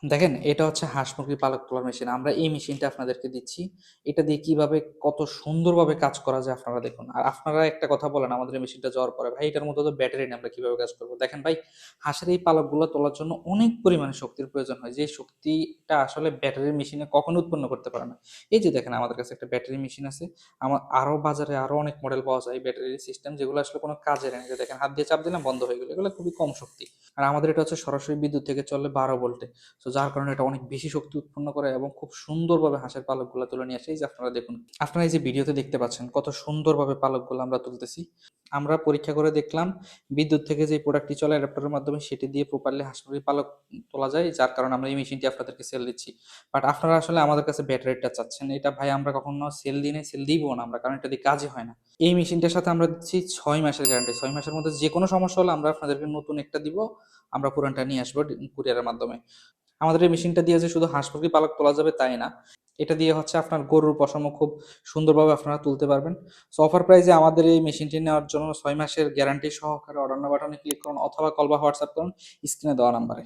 দেখেন, এটা হচ্ছে হাঁস মুরগির পালক তোলার মেশিন। আমরা এই মেশিনটা আপনাদেরকে দিচ্ছি। এটা দিয়ে কিভাবে কত সুন্দরভাবে কাজ করা যায় আপনারা দেখুন। আর আপনারা একটা কথা বলেন আমাদের এই মেশিনটা যাওয়ার পরে, "ভাই এটার মধ্যে তো ব্যাটারি নেই, আমরা কিভাবে কাজ করব?" দেখেন ভাই, হাঁসের এই পালকগুলো তোলার জন্য অনেক পরিমাণে শক্তির প্রয়োজন হয়। যে শক্তিটা আসলে ব্যাটারির মেশিনে কখনো উৎপন্ন করতে পারে না। এই যে দেখেন আমাদের কাছে একটা ব্যাটারি মেশিন আছে। আরো বাজারে আরো অনেক মডেল পাওয়া যায় ব্যাটারি সিস্টেম, যেগুলো আসলে কোনো কাজের না। এই যে দেখেন হাত দিয়ে চাপ দিলাম বন্ধ হয়ে গেল। এগুলো খুবই কম শক্তি। আর আমাদের এটা হচ্ছে সরাসরি বিদ্যুৎ থেকে চলে 12 ভোল্টে। সো যার কারণে এটা অনেক বেশি শক্তি উৎপন্ন করে এবং খুব সুন্দরভাবে হাঁসের পালকগুলো তুলে নিয়ে আসে। এই যে আপনারা দেখুন, আপনারা এই যে ভিডিওতে দেখতে পাচ্ছেন কত সুন্দরভাবে পালকগুলো আমরা তুলতেছি। আমরা পরীক্ষা করে দেখলাম বিদ্যুৎ থেকে যে প্রোডাক্টটি চলে অ্যাডাপ্টারের মাধ্যমে, সেটি দিয়ে প্রপারলি হাঁস মুরগির পালক তোলা যায়, যার কারণে আমরা এই মেশিনটি আপনাদেরকে সেল দিচ্ছি। বাট আপনারা আসলে আমাদের কাছে ব্যাটারিটা চাচ্ছেন, এটা ভাই আমরা কখনো সেল দিই নাই, সেল দিবও না আমরা, কারণ এটা দিয়ে কাজই হয় না। এই মেশিনটার সাথে আমরা দিচ্ছি 6 মাসের গ্যারান্টি। 6 মাসের মধ্যে যে কোনো সমস্যা হলে আমরা আপনাদেরকে নতুন একটা দিব, আমরা পুরানটা নিয়ে আসবো কুরিয়ারের মাধ্যমে। আমাদের এই মেশিনটা দিয়ে যে শুধু হাঁস মুরগি পালক তোলা যাবে তাই না, এটা দিয়ে হচ্ছে আপনার গরুর পশমও খুব সুন্দরভাবে আপনারা তুলতে পারবেন। সো অফার প্রাইসে আমাদের এই মেশিনটি নেওয়ার জন্য 6 মাসের গ্যারান্টি সহকারে অর্ডার নাও বাটনে ক্লিক করুন অথবা কল বা হোয়াটসঅ্যাপ করুন স্ক্রিনে দেওয়া নাম্বারে।